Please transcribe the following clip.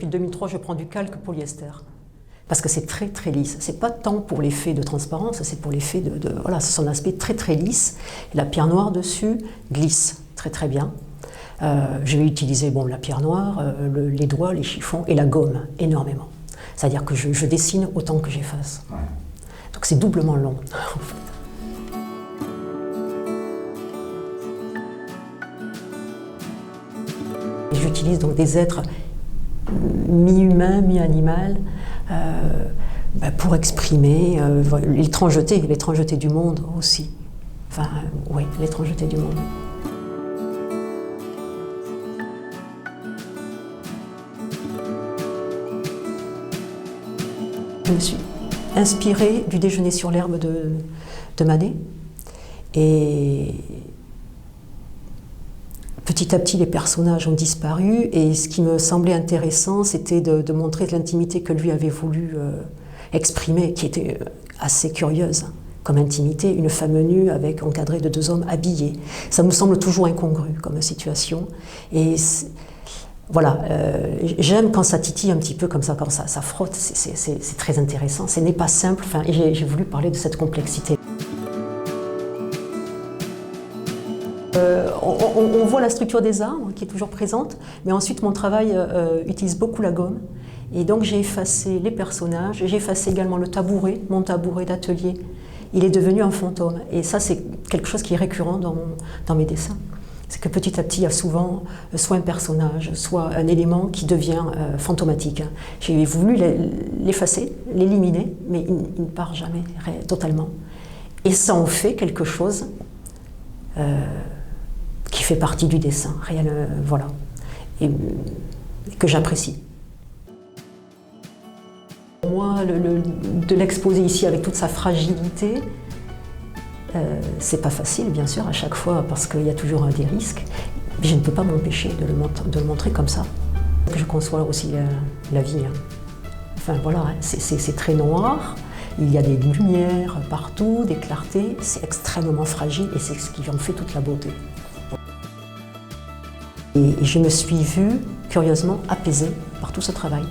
depuis 2003, je prends du calque polyester. Parce que c'est très très lisse. C'est pas tant pour l'effet de transparence, c'est pour l'effet voilà, c'est son aspect très très lisse. Et la pierre noire dessus glisse très très bien. Je vais utiliser la pierre noire, les doigts, les chiffons et la gomme énormément. C'est-à-dire que je dessine autant que j'efface. Ouais. Donc c'est doublement long en fait. J'utilise donc des êtres mi-humains, mi-animal, pour exprimer l'étrangeté du monde aussi. Enfin, oui, l'étrangeté du monde. Je me suis inspirée du Déjeuner sur l'herbe de Manet. Et petit à petit, les personnages ont disparu. Et ce qui me semblait intéressant, c'était de montrer l'intimité que lui avait voulu exprimer, qui était assez curieuse comme intimité. Une femme nue encadrée de 2 hommes habillés. Ça nous semble toujours incongru comme situation. Et voilà, j'aime quand ça titille un petit peu comme ça, quand ça frotte, c'est très intéressant. Ce n'est pas simple, et j'ai voulu parler de cette complexité. On voit la structure des arbres qui est toujours présente, mais ensuite mon travail utilise beaucoup la gomme. Et donc j'ai effacé les personnages, j'ai effacé également le tabouret, mon tabouret d'atelier. Il est devenu un fantôme. Et ça, c'est quelque chose qui est récurrent dans mes dessins. C'est que petit à petit, il y a souvent soit un personnage, soit un élément qui devient fantomatique. J'ai voulu l'effacer, l'éliminer, mais il ne part jamais totalement. Et ça en fait quelque chose qui fait partie du dessin, voilà, et que j'apprécie. Pour moi, de l'exposer ici avec toute sa fragilité, c'est pas facile, bien sûr, à chaque fois, parce qu'il y a toujours des risques. Mais je ne peux pas m'empêcher de le montrer comme ça. Je conçois aussi la vie. Enfin voilà, c'est très noir, il y a des lumières partout, des clartés, c'est extrêmement fragile et c'est ce qui en fait toute la beauté. Et je me suis vue, curieusement, apaisée par tout ce travail.